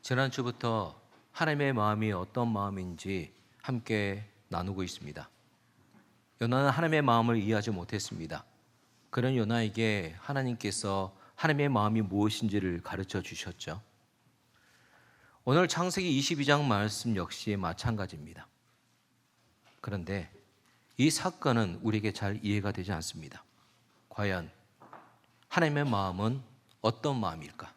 지난주부터 하나님의 마음이 어떤 마음인지 함께 나누고 있습니다. 요나는 하나님의 마음을 이해하지 못했습니다. 그런 요나에게 하나님께서 하나님의 마음이 무엇인지를 가르쳐 주셨죠. 오늘 창세기 22장 말씀 역시 마찬가지입니다. 그런데 이 사건은 우리에게 잘 이해가 되지 않습니다. 과연 하나님의 마음은 어떤 마음일까?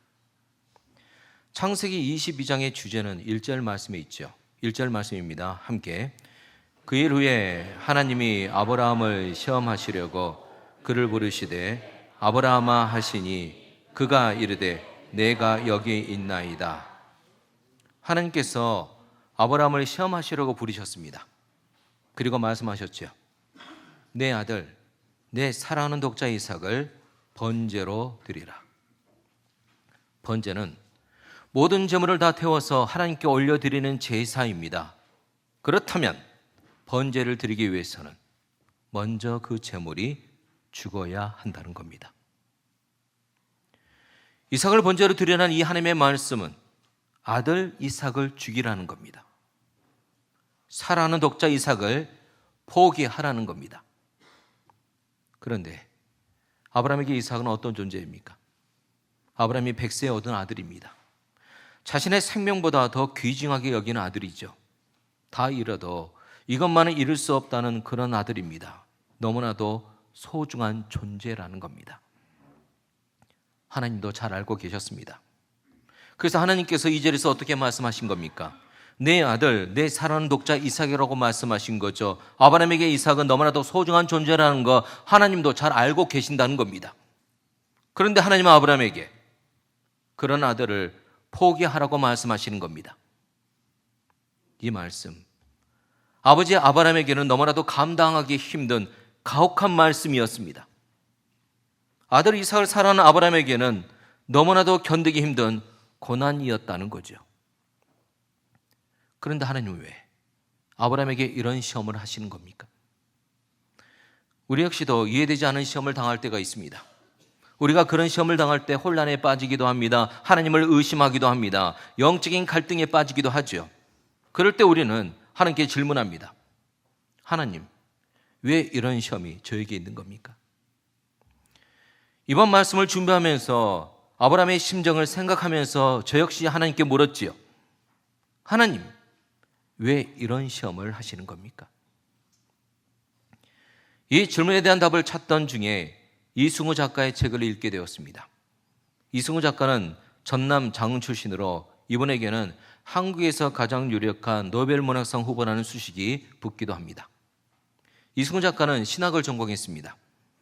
창세기 22장의 주제는 1절 말씀에 있죠. 1절 말씀입니다. 함께. 그 일 후에 하나님이 아브라함을 시험하시려고 그를 부르시되 아브라함아 하시니 그가 이르되 내가 여기 있나이다. 하나님께서 아브라함을 시험하시려고 부르셨습니다. 그리고 말씀하셨죠. 내 아들, 내 사랑하는 독자 이삭을 번제로 드리라. 번제는 모든 제물을 다 태워서 하나님께 올려드리는 제사입니다. 그렇다면 번제를 드리기 위해서는 먼저 그 제물이 죽어야 한다는 겁니다. 이삭을 번제로 드리라는 이 하나님의 말씀은 아들 이삭을 죽이라는 겁니다. 사랑하는 독자 이삭을 포기하라는 겁니다. 그런데 아브라함에게 이삭은 어떤 존재입니까? 아브라함이 100세에 얻은 아들입니다. 자신의 생명보다 더 귀중하게 여기는 아들이죠. 다 잃어도 이것만은 잃을 수 없다는 그런 아들입니다. 너무나도 소중한 존재라는 겁니다. 하나님도 잘 알고 계셨습니다. 그래서 하나님께서 이 절에서 어떻게 말씀하신 겁니까? 내 아들, 내 사랑하는 독자 이삭이라고 말씀하신 거죠. 아브라함에게 이삭은 너무나도 소중한 존재라는 거 하나님도 잘 알고 계신다는 겁니다. 그런데 하나님은 아브라함에게 그런 아들을 포기하라고 말씀하시는 겁니다. 이 말씀, 아버지 아브라함에게는 너무나도 감당하기 힘든 가혹한 말씀이었습니다. 아들 이삭을 사랑하는 아브라함에게는 너무나도 견디기 힘든 고난이었다는 거죠. 그런데 하나님은 왜 아브라함에게 이런 시험을 하시는 겁니까? 우리 역시도 이해되지 않은 시험을 당할 때가 있습니다. 우리가 그런 시험을 당할 때 혼란에 빠지기도 합니다. 하나님을 의심하기도 합니다. 영적인 갈등에 빠지기도 하죠. 그럴 때 우리는 하나님께 질문합니다. 하나님, 왜 이런 시험이 저에게 있는 겁니까? 이번 말씀을 준비하면서 아브라함의 심정을 생각하면서 저 역시 하나님께 물었지요. 하나님, 왜 이런 시험을 하시는 겁니까? 이 질문에 대한 답을 찾던 중에 이승우 작가의 책을 읽게 되었습니다. 이승우 작가는 전남 장흥 출신으로 이분에게는 한국에서 가장 유력한 노벨문학상 후보라는 수식이 붙기도 합니다. 이승우 작가는 신학을 전공했습니다.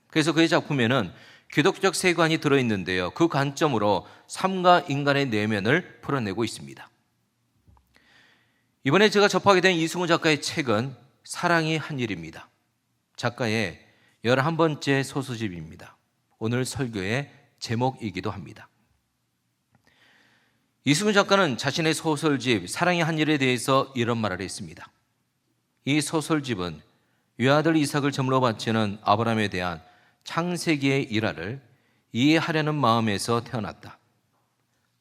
그래서 그의 작품에는 기독교적 세관이 들어있는데요. 그 관점으로 삶과 인간의 내면을 풀어내고 있습니다. 이번에 제가 접하게 된 이승우 작가의 책은 사랑이 한 일입니다. 작가의 11번째 소설집입니다. 오늘 설교의 제목이기도 합니다. 이승우 작가는 자신의 소설집 사랑의 한 일에 대해서 이런 말을 했습니다. 이 소설집은 외아들 이삭을 제물로 바치는 아브라함에 대한 창세기의 일화를 이해하려는 마음에서 태어났다.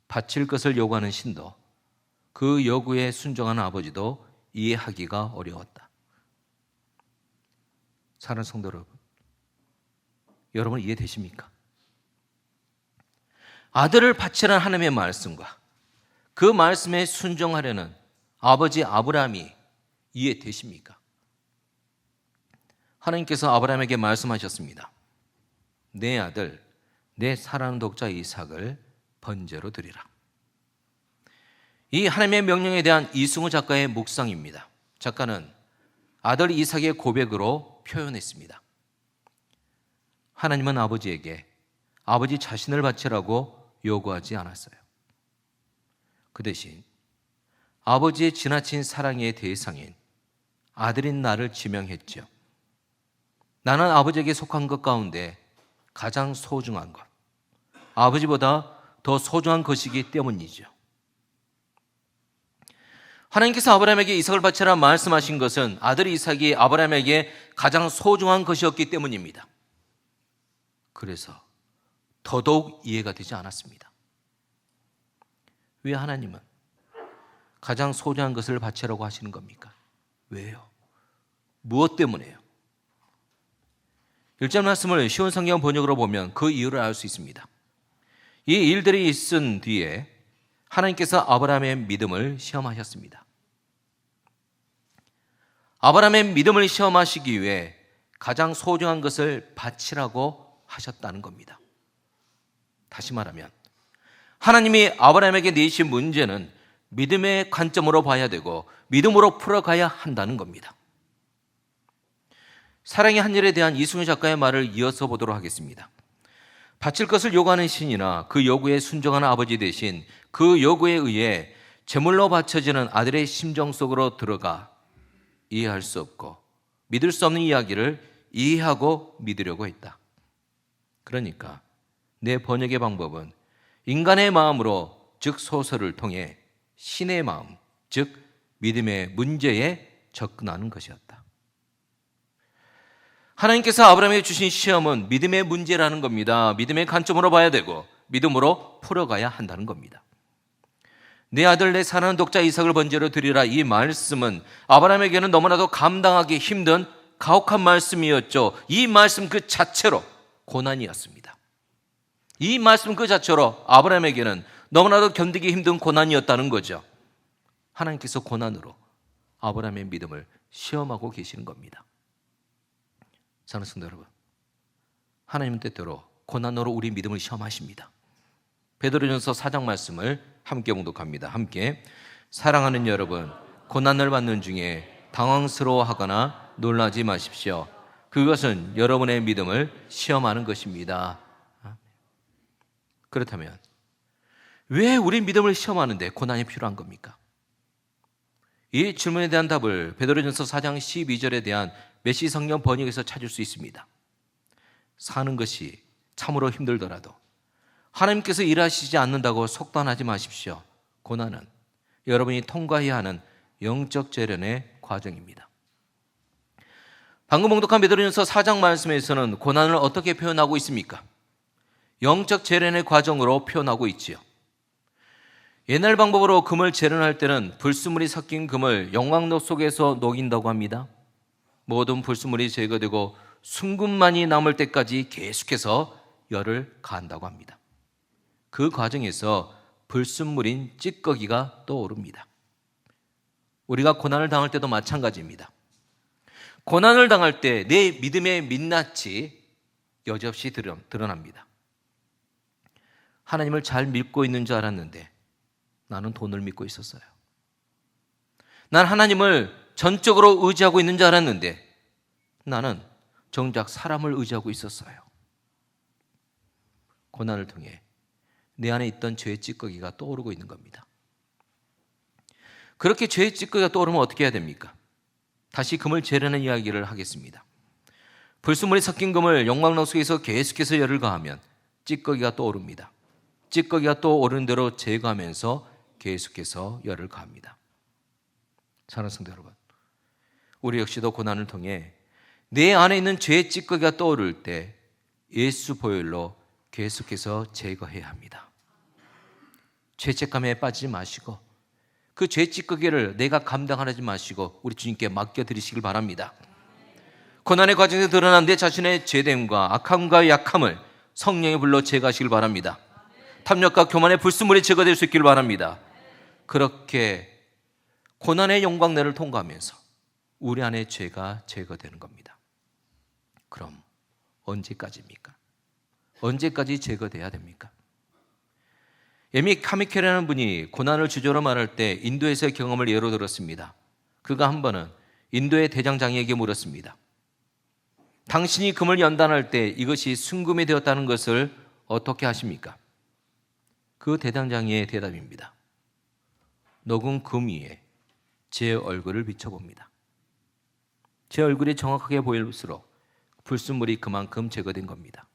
바칠 것을 요구하는 신도, 그 요구에 순종하는 아버지도 이해하기가 어려웠다. 사랑하는 성도 여러분 이해되십니까? 아들을 바치라는 하나님의 말씀과 그 말씀에 순종하려는 아버지 아브라함이 이해되십니까? 하나님께서 아브라함에게 말씀하셨습니다. 내 아들, 내 사랑하는 독자 이삭을 번제로 드리라. 이 하나님의 명령에 대한 이승우 작가의 묵상입니다. 작가는 아들 이삭의 고백으로 표현했습니다. 하나님은 아버지에게 아버지 자신을 바치라고 요구하지 않았어요. 그 대신 아버지의 지나친 사랑의 대상인 아들인 나를 지명했죠. 나는 아버지에게 속한 것 가운데 가장 소중한 것, 아버지보다 더 소중한 것이기 때문이죠. 하나님께서 아브라함에게 이삭을 바치라 말씀하신 것은 아들 이삭이 아브라함에게 가장 소중한 것이었기 때문입니다. 그래서 더더욱 이해가 되지 않았습니다. 왜 하나님은 가장 소중한 것을 바치라고 하시는 겁니까? 왜요? 무엇 때문에요? 1절 말씀을 쉬운 성경 번역으로 보면 그 이유를 알 수 있습니다. 이 일들이 있은 뒤에 하나님께서 아브라함의 믿음을 시험하셨습니다. 아브라함의 믿음을 시험하시기 위해 가장 소중한 것을 바치라고 하셨다는 겁니다. 다시 말하면 하나님이 아브라함에게 내신 문제는 믿음의 관점으로 봐야 되고 믿음으로 풀어가야 한다는 겁니다. 사랑의 한 일에 대한 이승우 작가의 말을 이어서 보도록 하겠습니다. 바칠 것을 요구하는 신이나 그 요구에 순종하는 아버지 대신 그 요구에 의해 제물로 바쳐지는 아들의 심정 속으로 들어가 이해할 수 없고 믿을 수 없는 이야기를 이해하고 믿으려고 했다. 그러니까 내 번역의 방법은 인간의 마음으로, 즉 소설을 통해 신의 마음, 즉 믿음의 문제에 접근하는 것이었다. 하나님께서 아브라함에게 주신 시험은 믿음의 문제라는 겁니다. 믿음의 관점으로 봐야 되고 믿음으로 풀어가야 한다는 겁니다. 내 아들 내 사랑하는 독자 이삭을 번제로 드리라, 이 말씀은 아브라함에게는 너무나도 감당하기 힘든 가혹한 말씀이었죠. 이 말씀 그 자체로 고난이었습니다. 이 말씀 그 자체로 아브라함에게는 너무나도 견디기 힘든 고난이었다는 거죠. 하나님께서 고난으로 아브라함의 믿음을 시험하고 계시는 겁니다. 사랑하는 성도 여러분, 하나님은 때때로 고난으로 우리 믿음을 시험하십니다. 베드로전서 4장 말씀을 함께 봉독합니다. 함께. 사랑하는 여러분, 고난을 받는 중에 당황스러워하거나 놀라지 마십시오. 그것은 여러분의 믿음을 시험하는 것입니다. 그렇다면 왜 우리 믿음을 시험하는데 고난이 필요한 겁니까? 이 질문에 대한 답을 베드로전서 4장 12절에 대한 메시 성경 번역에서 찾을 수 있습니다. 사는 것이 참으로 힘들더라도 하나님께서 일하시지 않는다고 속단하지 마십시오. 고난은 여러분이 통과해야 하는 영적 재련의 과정입니다. 방금 봉독한 베드로전서 4장 말씀에서는 고난을 어떻게 표현하고 있습니까? 영적 재련의 과정으로 표현하고 있지요. 옛날 방법으로 금을 재련할 때는 불순물이 섞인 금을 영광로 속에서 녹인다고 합니다. 모든 불순물이 제거되고 순금만이 남을 때까지 계속해서 열을 가한다고 합니다. 그 과정에서 불순물인 찌꺼기가 떠오릅니다. 우리가 고난을 당할 때도 마찬가지입니다. 고난을 당할 때 내 믿음의 민낯이 여지없이 드러납니다. 하나님을 잘 믿고 있는 줄 알았는데 나는 돈을 믿고 있었어요. 난 하나님을 전적으로 의지하고 있는 줄 알았는데 나는 정작 사람을 의지하고 있었어요. 고난을 통해 내 안에 있던 죄의 찌꺼기가 떠오르고 있는 겁니다. 그렇게 죄의 찌꺼기가 떠오르면 어떻게 해야 됩니까? 다시 금을 재려는 이야기를 하겠습니다. 불순물이 섞인 금을 영광로 속에서 계속해서 열을 가하면 찌꺼기가 떠오릅니다. 찌꺼기가 떠오르는 대로 제거하면서 계속해서 열을 가합니다. 사랑하는 성도 여러분, 우리 역시도 고난을 통해 내 안에 있는 죄의 찌꺼기가 떠오를 때 예수 보혈로 계속해서 제거해야 합니다. 죄책감에 빠지지 마시고 그 죄 찌꺼기를 내가 감당하지 마시고 우리 주님께 맡겨드리시길 바랍니다. 고난의 과정에서 드러난 내 자신의 죄됨과 악함과 약함을 성령의 불로 제거하시길 바랍니다. 탐욕과 교만의 불순물이 제거될 수 있기를 바랍니다. 그렇게 고난의 영광내를 통과하면서 우리 안의 죄가 제거되는 겁니다. 그럼 언제까지입니까? 언제까지 제거돼야 됩니까? 에미 카미케라는 분이 고난을 주제로 말할 때 인도에서의 경험을 예로 들었습니다. 그가 한 번은 인도의 대장장이에게 물었습니다. 당신이 금을 연단할 때 이것이 순금이 되었다는 것을 어떻게 하십니까? 그 대장장이의 대답입니다. 녹은 금 위에 제 얼굴을 비춰봅니다. 제 얼굴이 정확하게 보일수록 불순물이 그만큼 제거된 겁니다.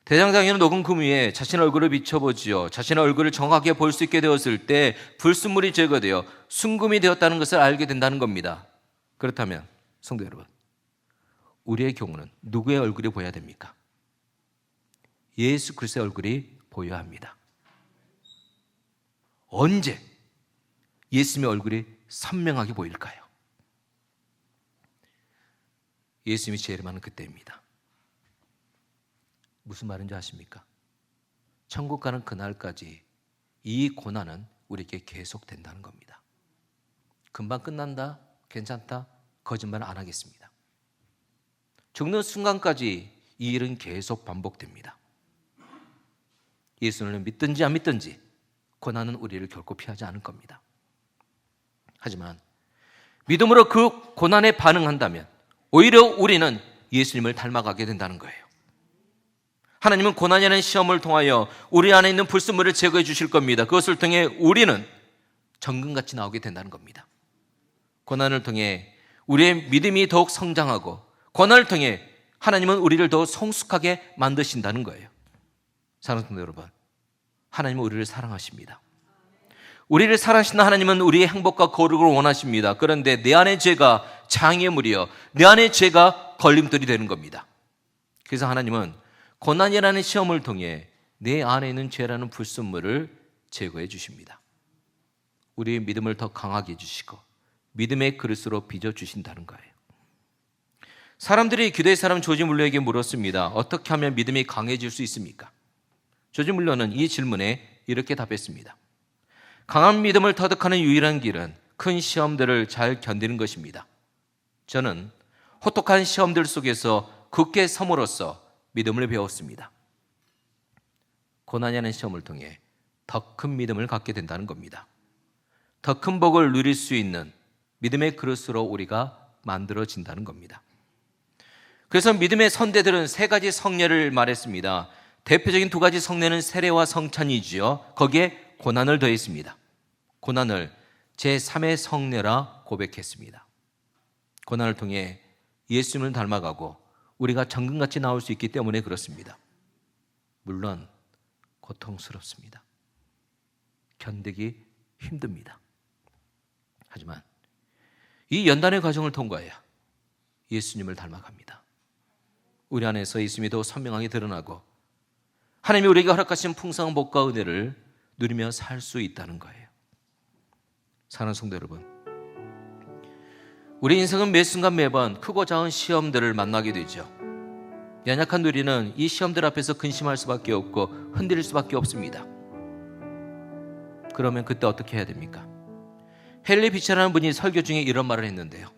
대장장이는 녹은 금 위에 자신의 얼굴을 비춰보지요. 자신의 얼굴을 정확하게 볼 수 있게 되었을 때 불순물이 제거되어 순금이 되었다는 것을 알게 된다는 겁니다. 그렇다면 성도 여러분, 우리의 경우는 누구의 얼굴이 보여야 됩니까? 예수 그리스도의 얼굴이 보여야 합니다. 언제? 예수님의 얼굴이 선명하게 보일까요? 예수님이 재림하는 그때입니다. 무슨 말인지 아십니까? 천국 가는 그날까지 이 고난은 우리에게 계속된다는 겁니다. 금방 끝난다? 괜찮다? 거짓말 안 하겠습니다. 죽는 순간까지 이 일은 계속 반복됩니다. 예수를 믿든지 안 믿든지 고난은 우리를 결코 피하지 않을 겁니다. 하지만 믿음으로 그 고난에 반응한다면 오히려 우리는 예수님을 닮아가게 된다는 거예요. 하나님은 고난이라는 시험을 통하여 우리 안에 있는 불순물을 제거해 주실 겁니다. 그것을 통해 우리는 정금같이 나오게 된다는 겁니다. 고난을 통해 우리의 믿음이 더욱 성장하고 고난을 통해 하나님은 우리를 더 성숙하게 만드신다는 거예요. 사랑하는 성도 여러분, 하나님은 우리를 사랑하십니다. 우리를 사랑하시는 하나님은 우리의 행복과 거룩을 원하십니다. 그런데 내 안의 죄가 장애물이여 내 안의 죄가 걸림돌이 되는 겁니다. 그래서 하나님은 고난이라는 시험을 통해 내 안에 있는 죄라는 불순물을 제거해 주십니다. 우리의 믿음을 더 강하게 해주시고 믿음의 그릇으로 빚어주신다는 거예요. 사람들이 기도의 사람 조지 물러에게 물었습니다. 어떻게 하면 믿음이 강해질 수 있습니까? 조지 물러는 이 질문에 이렇게 답했습니다. 강한 믿음을 터득하는 유일한 길은 큰 시험들을 잘 견디는 것입니다. 저는 혹독한 시험들 속에서 굳게 섬으로써 믿음을 배웠습니다. 고난이라는 시험을 통해 더 큰 믿음을 갖게 된다는 겁니다. 더 큰 복을 누릴 수 있는 믿음의 그릇으로 우리가 만들어진다는 겁니다. 그래서 믿음의 선대들은 세 가지 성례를 말했습니다. 대표적인 두 가지 성례는 세례와 성찬이지요. 거기에 고난을 더했습니다. 고난을 제3의 성례라 고백했습니다. 고난을 통해 예수님을 닮아가고 우리가 정금같이 나올 수 있기 때문에 그렇습니다. 물론 고통스럽습니다. 견디기 힘듭니다. 하지만 이 연단의 과정을 통과해야 예수님을 닮아갑니다. 우리 안에서 예수님이 더 선명하게 드러나고 하나님이 우리에게 허락하신 풍성한 복과 은혜를 누리며 살 수 있다는 거예요. 사랑하는 성도 여러분, 우리 인생은 매 순간 매번 크고 작은 시험들을 만나게 되죠. 연약한 우리는 이 시험들 앞에서 근심할 수밖에 없고 흔들릴 수밖에 없습니다. 그러면 그때 어떻게 해야 됩니까? 헨리 비처라는 분이 설교 중에 이런 말을 했는데요.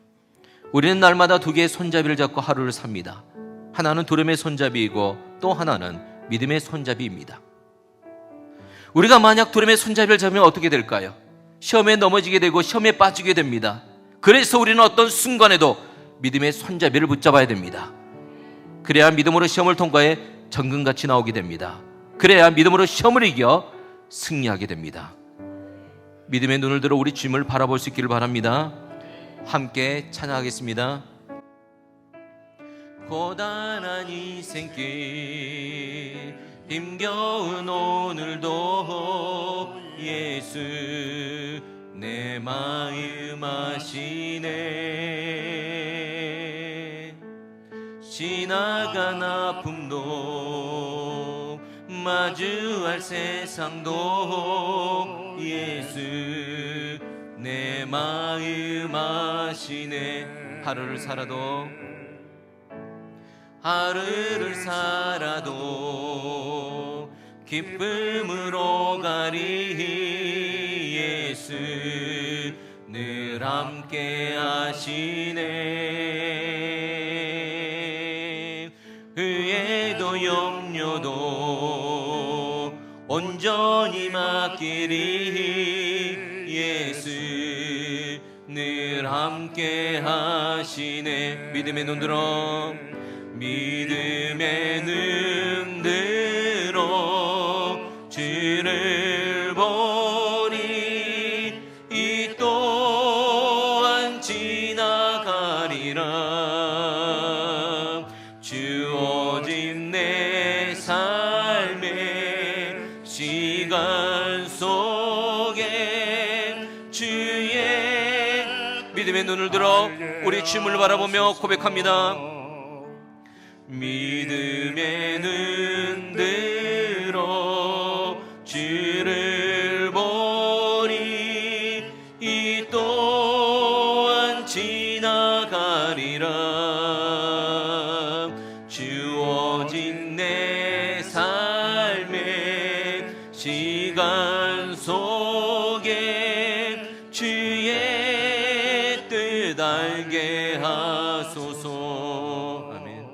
우리는 날마다 두 개의 손잡이를 잡고 하루를 삽니다. 하나는 두려움의 손잡이이고 또 하나는 믿음의 손잡이입니다. 우리가 만약 두려움의 손잡이를 잡으면 어떻게 될까요? 시험에 넘어지게 되고 시험에 빠지게 됩니다. 그래서 우리는 어떤 순간에도 믿음의 손잡이를 붙잡아야 됩니다. 그래야 믿음으로 시험을 통과해 정금같이 나오게 됩니다. 그래야 믿음으로 시험을 이겨 승리하게 됩니다. 믿음의 눈을 들어 우리 주님을 바라볼 수 있기를 바랍니다. 함께 찬양하겠습니다. 고단한 인생길 힘겨운 오늘도 예수 내 마음 아시네. 지나간 아픔도 마주할 세상도 예수 내 마음 아시네. 하루를 살아도 기쁨으로 가리. 예수 늘 함께 하시네. 의에도 염려도 온전히 맡기리. 예수 늘 함께 하시네. 믿음의 눈 들어 믿음의 눈 들어 주를 보니 이 또한 지나가리라. 주어진 내 삶의 시간 속에 주의 믿음의 눈을 들어 우리 주님을 바라보며 고백합니다. 믿음의 눈 들어 주를 보니 이 지나가리라. 주어진 내 삶의 시간 속에 주의 뜻 알게 하소서. 아멘.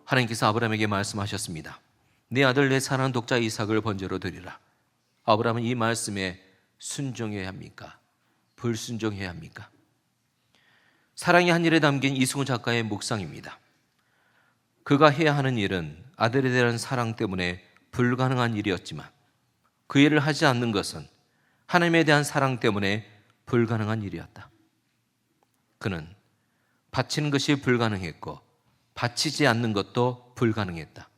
하나님께서 아브라함에게 말씀하셨습니다. 네 아들 내 사랑하는 독자 이삭을 번제로 드리라. 아브라함은 이 말씀에 순종해야 합니까? 불순종해야 합니까? 사랑의 한 일에 담긴 이승우 작가의 묵상입니다. 그가 해야 하는 일은 아들에 대한 사랑 때문에 불가능한 일이었지만 그 일을 하지 않는 것은 하나님에 대한 사랑 때문에 불가능한 일이었다. 그는 바치는 것이 불가능했고 바치지 않는 것도 불가능했다.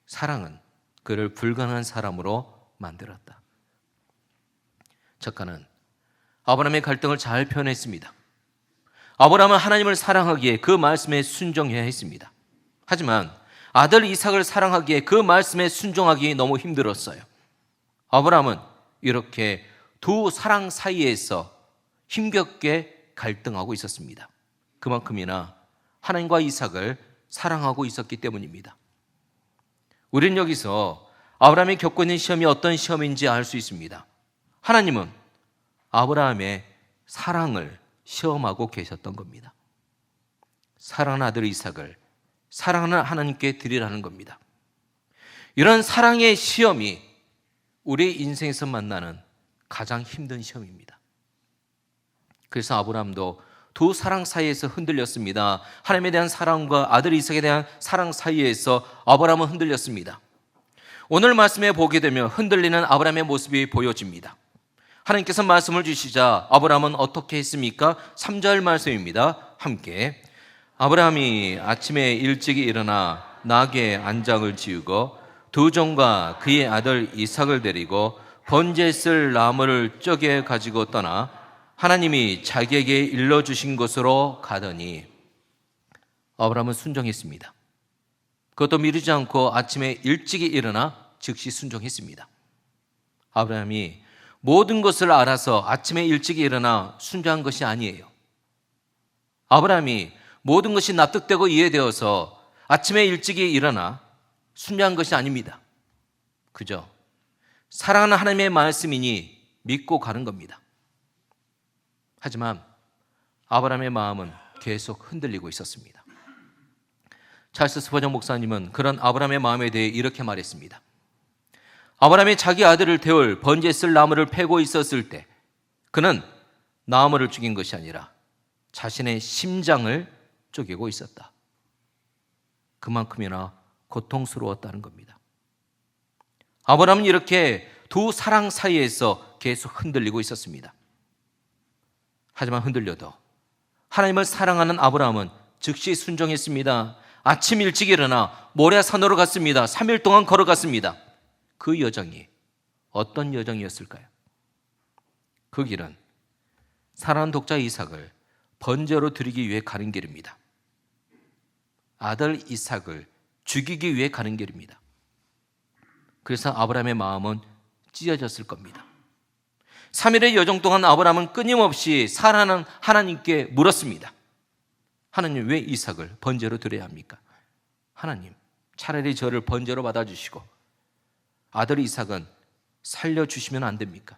사랑은 그를 불가능한 사람으로 만들었다. 작가는 아브라함의 갈등을 잘 표현했습니다. 아브라함은 하나님을 사랑하기에 그 말씀에 순종해야 했습니다. 하지만 아들 이삭을 사랑하기에 그 말씀에 순종하기 너무 힘들었어요. 아브라함은 이렇게 두 사랑 사이에서 힘겹게 갈등하고 있었습니다. 그만큼이나 하나님과 이삭을 사랑하고 있었기 때문입니다. 우리는 여기서 아브라함이 겪고 있는 시험이 어떤 시험인지 알 수 있습니다. 하나님은 아브라함의 사랑을 시험하고 계셨던 겁니다. 사랑하는 아들 이삭을 사랑하는 하나님께 드리라는 겁니다. 이런 사랑의 시험이 우리 인생에서 만나는 가장 힘든 시험입니다. 그래서 아브라함도 두 사랑 사이에서 흔들렸습니다. 하나님에 대한 사랑과 아들 이삭에 대한 사랑 사이에서 아브라함은 흔들렸습니다. 오늘 말씀에 보게 되면 흔들리는 아브라함의 모습이 보여집니다. 하나님께서 말씀을 주시자 아브라함은 어떻게 했습니까? 3절 말씀입니다. 함께 아브라함이 아침에 일찍 일어나 나귀의 안장을 지우고 두 종과 그의 아들 이삭을 데리고 번제에 쓸 나무를 쪼개 가지고 떠나 하나님이 자기에게 일러주신 곳으로 가더니 아브라함은 순종했습니다. 그것도 미루지 않고 아침에 일찍 일어나 즉시 순종했습니다. 아브라함이 모든 것을 알아서 아침에 일찍 일어나 순종한 것이 아니에요. 아브라함이 모든 것이 납득되고 이해되어서 아침에 일찍 일어나 순종한 것이 아닙니다. 그저 사랑하는 하나님의 말씀이니 믿고 가는 겁니다. 하지만 아브라함의 마음은 계속 흔들리고 있었습니다. 찰스 스퍼전 목사님은 그런 아브라함의 마음에 대해 이렇게 말했습니다. 아브라함이 자기 아들을 태울 번제에 쓸 나무를 패고 있었을 때 그는 나무를 죽인 것이 아니라 자신의 심장을 쪼개고 있었다. 그만큼이나 고통스러웠다는 겁니다. 아브라함은 이렇게 두 사랑 사이에서 계속 흔들리고 있었습니다. 하지만 흔들려도 하나님을 사랑하는 아브라함은 즉시 순종했습니다. 아침 일찍 일어나 모리아산으로 갔습니다. 3일 동안 걸어갔습니다. 그 여정이 어떤 여정이었을까요? 그 길은 사랑하는 독자 이삭을 번제로 드리기 위해 가는 길입니다. 아들 이삭을 죽이기 위해 가는 길입니다. 그래서 아브라함의 마음은 찢어졌을 겁니다. 3일의 여정 동안 아브라함은 끊임없이 사랑하는 하나님께 물었습니다. 하나님, 왜 이삭을 번제로 드려야 합니까? 하나님, 차라리 저를 번제로 받아주시고 아들 이삭은 살려주시면 안 됩니까?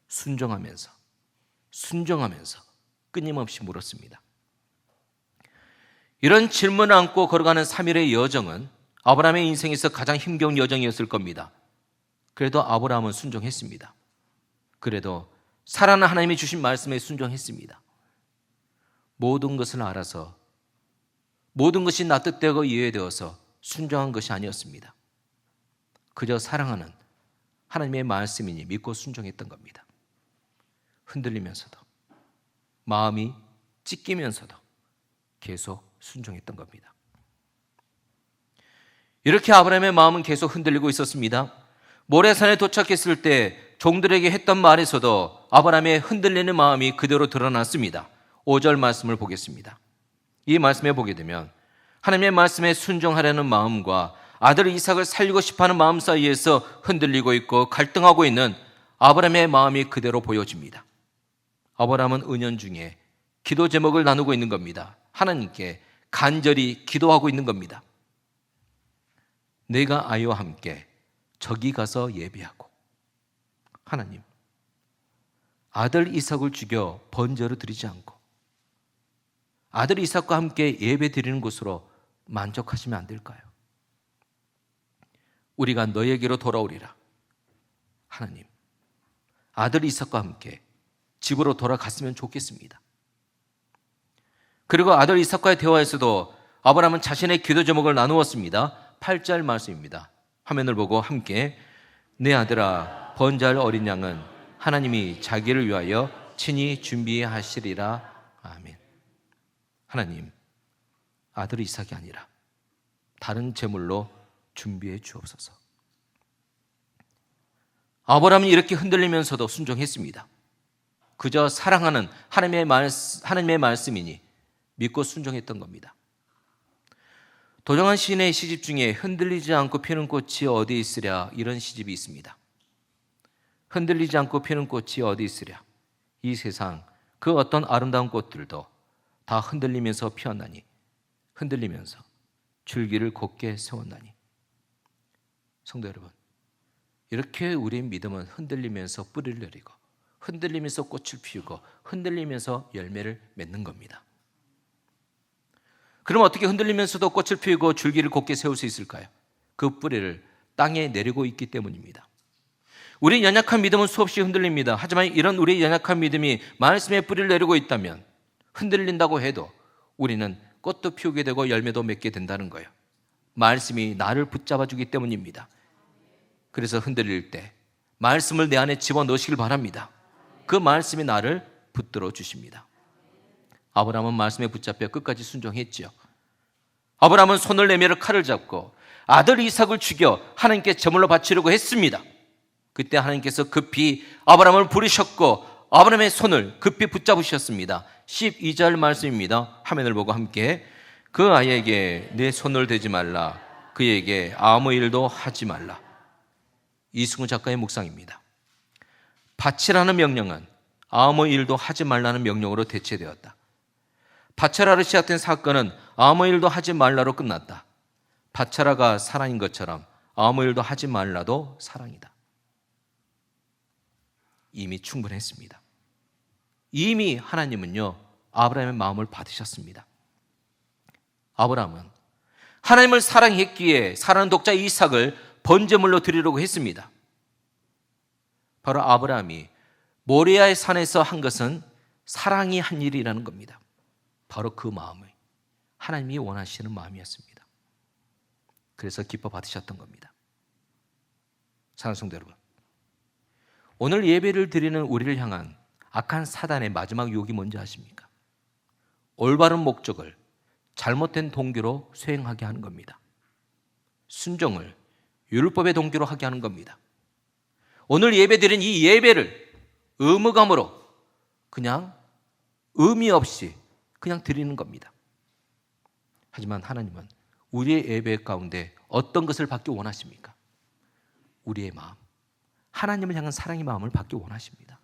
순종하면서 끊임없이 물었습니다. 이런 질문을 안고 걸어가는 3일의 여정은 아브라함의 인생에서 가장 힘겨운 여정이었을 겁니다. 그래도 아브라함은 순종했습니다. 그래도 사랑하는 하나님이 주신 말씀에 순종했습니다. 모든 것을 알아서 모든 것이 납득되고 이해되어서 순종한 것이 아니었습니다. 그저 사랑하는 하나님의 말씀이니 믿고 순종했던 겁니다. 흔들리면서도 마음이 찢기면서도 계속 순종했던 겁니다. 이렇게 아브라함의 마음은 계속 흔들리고 있었습니다. 모레산에 도착했을 때 종들에게 했던 말에서도 아브라함의 흔들리는 마음이 그대로 드러났습니다. 5절 말씀을 보겠습니다. 이 말씀에 보게 되면 하나님의 말씀에 순종하려는 마음과 아들 이삭을 살리고 싶어하는 마음 사이에서 흔들리고 있고 갈등하고 있는 아브라함의 마음이 그대로 보여집니다. 아브라함은 은연중에 기도 제목을 나누고 있는 겁니다. 하나님께 간절히 기도하고 있는 겁니다. 내가 아이와 함께 저기 가서 예배하고, 하나님, 아들 이삭을 죽여 번제로 드리지 않고 아들 이삭과 함께 예배 드리는 것으로 만족하시면 안 될까요? 우리가 너에게로 돌아오리라. 하나님, 아들 이삭과 함께 집으로 돌아갔으면 좋겠습니다. 그리고 아들 이삭과의 대화에서도 아브라함은 자신의 기도 제목을 나누었습니다. 8절 말씀입니다. 화면을 보고 함께, 내 아들아, 번제할 어린 양은 하나님이 자기를 위하여 친히 준비하시리라. 아멘. 하나님, 아들 이삭이 아니라 다른 제물로 준비해 주옵소서. 아브라함은 이렇게 흔들리면서도 순종했습니다. 그저 사랑하는 하나님의 말씀이니 믿고 순종했던 겁니다. 도정한 시인의 시집 중에 흔들리지 않고 피는 꽃이 어디 있으랴, 이런 시집이 있습니다. 흔들리지 않고 피는 꽃이 어디 있으랴. 이 세상 그 어떤 아름다운 꽃들도 다 흔들리면서 피었나니, 흔들리면서 줄기를 곧게 세웠나니. 성도 여러분, 이렇게 우리의 믿음은 흔들리면서 뿌리를 내리고, 흔들리면서 꽃을 피우고, 흔들리면서 열매를 맺는 겁니다. 그럼 어떻게 흔들리면서도 꽃을 피우고 줄기를 곧게 세울 수 있을까요? 그 뿌리를 땅에 내리고 있기 때문입니다. 우리 연약한 믿음은 수없이 흔들립니다. 하지만 이런 우리의 연약한 믿음이 말씀의 뿌리를 내리고 있다면, 흔들린다고 해도 우리는 꽃도 피우게 되고 열매도 맺게 된다는 거예요. 말씀이 나를 붙잡아 주기 때문입니다. 그래서 흔들릴 때 말씀을 내 안에 집어넣으시길 바랍니다. 그 말씀이 나를 붙들어 주십니다. 아브라함은 말씀에 붙잡혀 끝까지 순종했지요. 아브라함은 손을 내밀어 칼을 잡고 아들 이삭을 죽여 하나님께 제물로 바치려고 했습니다. 그때 하나님께서 급히 아브라함을 부르셨고 아브라함의 손을 급히 붙잡으셨습니다. 12절 말씀입니다. 화면을 보고 함께, 그 아이에게 내 손을 대지 말라, 그에게 아무 일도 하지 말라. 이승우 작가의 묵상입니다. 바치라는 명령은 아무 일도 하지 말라는 명령으로 대체되었다. 바체라로 시작된 사건은 아무 일도 하지 말라로 끝났다. 바체라가 사랑인 것처럼 아무 일도 하지 말라도 사랑이다. 이미 충분했습니다. 이미 하나님은요, 아브라함의 마음을 받으셨습니다. 아브라함은 하나님을 사랑했기에 사랑하는 독자 이삭을 번제물로 드리려고 했습니다. 바로 아브라함이 모리아의 산에서 한 것은 사랑이 한 일이라는 겁니다. 바로 그 마음을 하나님이 원하시는 마음이었습니다. 그래서 기뻐 받으셨던 겁니다. 사랑하는 성도 여러분, 오늘 예배를 드리는 우리를 향한 악한 사단의 마지막 유혹이 뭔지 아십니까? 올바른 목적을 잘못된 동기로 수행하게 하는 겁니다. 순종을 율법의 동기로 하게 하는 겁니다. 오늘 예배 드린 이 예배를 의무감으로 그냥 의미 없이 그냥 드리는 겁니다. 하지만 하나님은 우리의 예배 가운데 어떤 것을 받기 원하십니까? 우리의 마음, 하나님을 향한 사랑의 마음을 받기 원하십니다.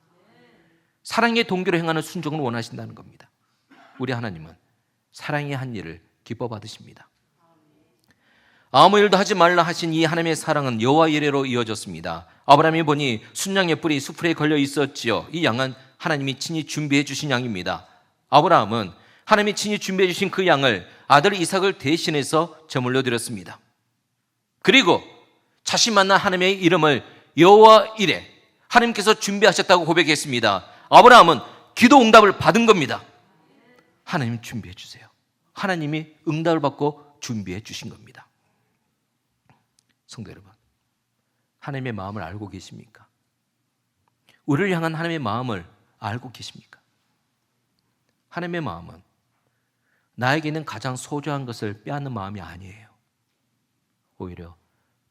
사랑의 동기로 행하는 순종을 원하신다는 겁니다. 우리 하나님은 사랑의 한 일을 기뻐 받으십니다. 아무 일도 하지 말라 하신 이 하나님의 사랑은 여호와 이레로 이어졌습니다. 아브라함이 보니 순양의 뿔이 수풀에 걸려 있었지요. 이 양은 하나님이 친히 준비해 주신 양입니다. 아브라함은 하나님이 친히 준비해 주신 그 양을 아들 이삭을 대신해서 제물로 드렸습니다. 그리고 자신 만난 하나님의 이름을 여호와 이레, 하나님께서 준비하셨다고 고백했습니다. 아브라함은 기도 응답을 받은 겁니다. 하나님 준비해 주세요. 하나님이 응답을 받고 준비해 주신 겁니다. 성도 여러분, 하나님의 마음을 알고 계십니까? 우리를 향한 하나님의 마음을 알고 계십니까? 하나님의 마음은 나에게는 가장 소중한 것을 빼앗는 마음이 아니에요. 오히려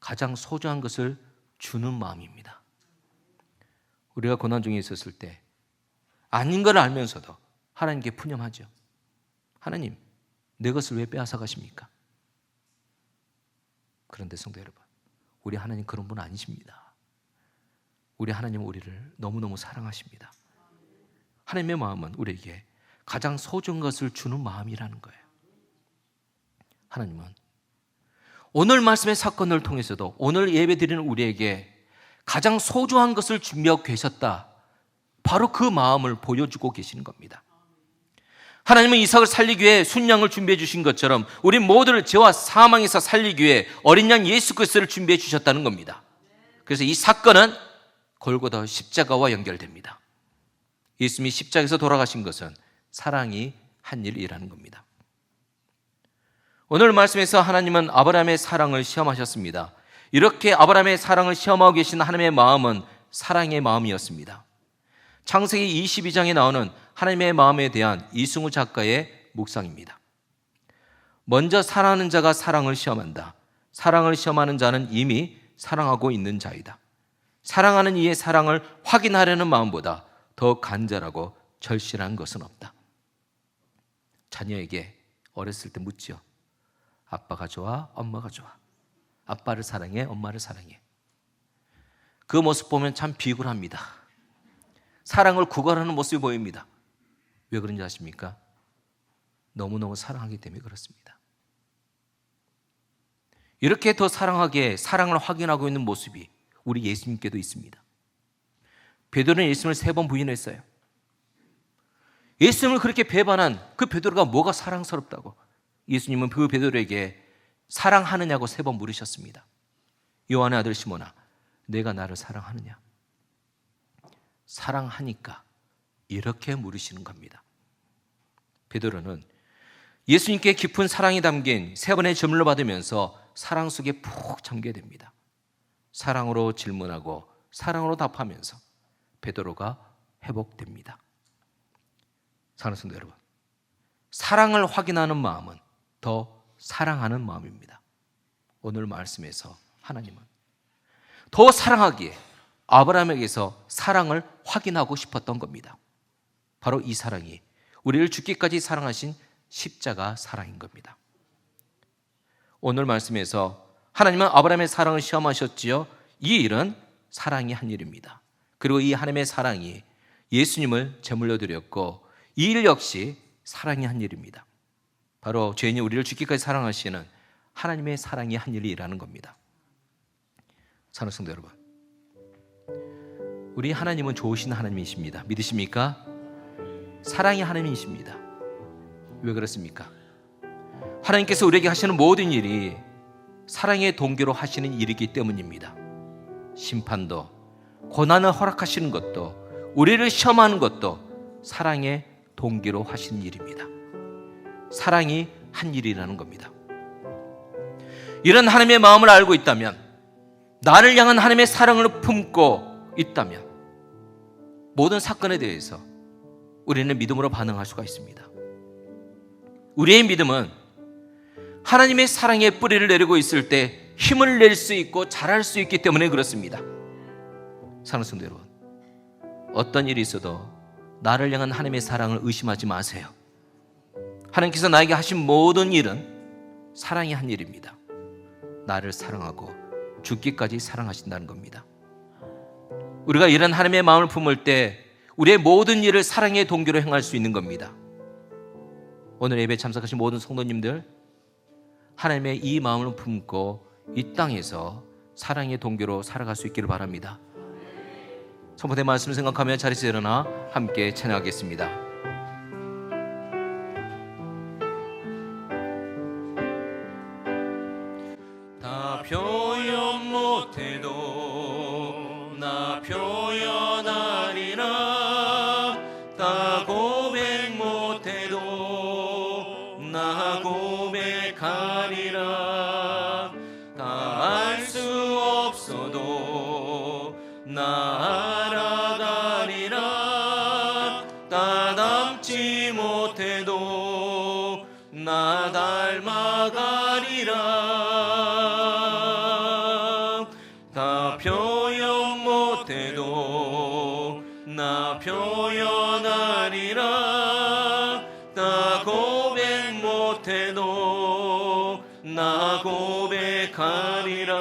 가장 소중한 것을 주는 마음입니다. 우리가 고난 중에 있었을 때 아닌 걸 알면서도 하나님께 푸념하죠. 하나님, 내 것을 왜 빼앗아 가십니까? 그런데 성도 여러분, 우리 하나님 그런 분 아니십니다. 우리 하나님은 우리를 너무너무 사랑하십니다. 하나님의 마음은 우리에게 가장 소중한 것을 주는 마음이라는 거예요. 하나님은 오늘 말씀의 사건을 통해서도 오늘 예배드리는 우리에게 가장 소중한 것을 준비하고 계셨다, 바로 그 마음을 보여주고 계시는 겁니다. 하나님은 이삭을 살리기 위해 순양을 준비해 주신 것처럼 우리 모두를 죄와 사망에서 살리기 위해 어린 양 예수 그리스도를 준비해 주셨다는 겁니다. 그래서 이 사건은 골고다 십자가와 연결됩니다. 예수님이 십자가에서 돌아가신 것은 사랑이 한 일이라는 겁니다. 오늘 말씀에서 하나님은 아브라함의 사랑을 시험하셨습니다. 이렇게 아브라함의 사랑을 시험하고 계신 하나님의 마음은 사랑의 마음이었습니다. 창세기 22장에 나오는 하나님의 마음에 대한 이승우 작가의 묵상입니다. 먼저 사랑하는 자가 사랑을 시험한다. 사랑을 시험하는 자는 이미 사랑하고 있는 자이다. 사랑하는 이의 사랑을 확인하려는 마음보다 더 간절하고 절실한 것은 없다. 자녀에게 어렸을 때 묻지요. 아빠가 좋아? 엄마가 좋아? 아빠를 사랑해? 엄마를 사랑해? 그 모습 보면 참 비굴합니다. 사랑을 구걸하는 모습이 보입니다. 왜 그런지 아십니까? 너무너무 사랑하기 때문에 그렇습니다. 이렇게 더 사랑하게 사랑을 확인하고 있는 모습이 우리 예수님께도 있습니다. 베드로는 예수님을 3번 부인했어요. 예수님을 그렇게 배반한 그 베드로가 뭐가 사랑스럽다고? 예수님은 그 베드로에게 사랑하느냐고 3번 물으셨습니다. 요한의 아들 시몬아, 내가 나를 사랑하느냐? 사랑하니까 이렇게 물으시는 겁니다. 베드로는 예수님께 깊은 사랑이 담긴 3번의 질문을 받으면서 사랑 속에 푹 잠게 됩니다. 사랑으로 질문하고 사랑으로 답하면서 베드로가 회복됩니다. 사랑하는 성도 여러분, 사랑을 확인하는 마음은 더 사랑하는 마음입니다. 오늘 말씀에서 하나님은 더 사랑하기에 아브라함에게서 사랑을 확인하고 싶었던 겁니다. 바로 이 사랑이 우리를 죽기까지 사랑하신 십자가 사랑인 겁니다. 오늘 말씀에서 하나님은 아브라함의 사랑을 시험하셨지요. 이 일은 사랑이 한 일입니다. 그리고 이 하나님의 사랑이 예수님을 제물로 드렸고 이 일 역시 사랑이 한 일입니다. 바로 죄인이 우리를 죽기까지 사랑하시는 하나님의 사랑이 한 일이라는 겁니다. 사랑하는 성도 여러분, 우리 하나님은 좋으신 하나님이십니다. 믿으십니까? 사랑이 하나님이십니다. 왜 그렇습니까? 하나님께서 우리에게 하시는 모든 일이 사랑의 동기로 하시는 일이기 때문입니다. 심판도, 고난을 허락하시는 것도, 우리를 시험하는 것도 사랑의 동기로 하시는 일입니다. 사랑이 한 일이라는 겁니다. 이런 하나님의 마음을 알고 있다면, 나를 향한 하나님의 사랑을 품고 있다면 모든 사건에 대해서 우리는 믿음으로 반응할 수가 있습니다. 우리의 믿음은 하나님의 사랑의 뿌리를 내리고 있을 때 힘을 낼 수 있고 자랄 수 있기 때문에 그렇습니다. 사랑하는 성도 여러분, 어떤 일이 있어도 나를 향한 하나님의 사랑을 의심하지 마세요. 하나님께서 나에게 하신 모든 일은 사랑이 한 일입니다. 나를 사랑하고 죽기까지 사랑하신다는 겁니다. 우리가 이런 하나님의 마음을 품을 때 우리의 모든 일을 사랑의 동기로 행할 수 있는 겁니다. 오늘 예배에 참석하신 모든 성도님들, 하나님의 이 마음을 품고 이 땅에서 사랑의 동기로 살아갈 수 있기를 바랍니다. 선포된 말씀을 생각하며 자리에서 일어나 함께 찬양하겠습니다. 다 표현 못해도 나 표현하리라. 다 고백 못해도 나 고백하리라. 다 알 수 없어도 나 알아가리라. 다 닮지 못해도 나 닮아가리라. 다 표현 못해도 나 표현하리라. 다 고백 못해도 나 고백하리라.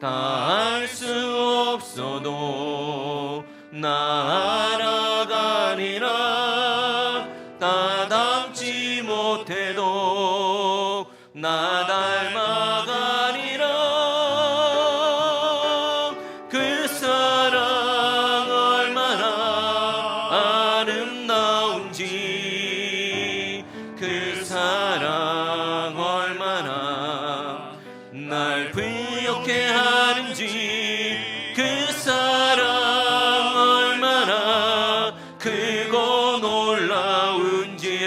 다 알 수 없어도 나 알아가리라. 아름다운지 그 사랑 얼마나 날 부욕해 하는지 그 사랑 얼마나 크고 놀라운지를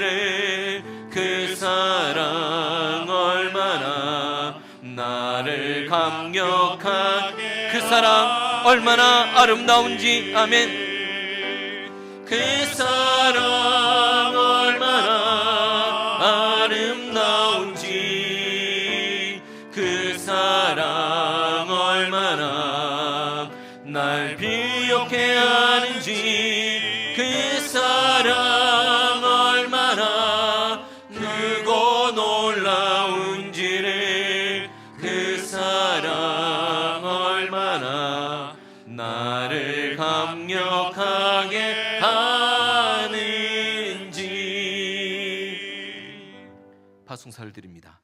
그 사랑 얼마나 나를 감격하게 그 사랑 얼마나 아름다운지 아멘 그 사랑 얼마나 아름다운지 그 사랑 얼마나 날 비욕해 하는지 그 사랑 얼마나 크고 놀라운지를 그 사랑 얼마나 나를 감격하게 하는지. 파송사를 드립니다.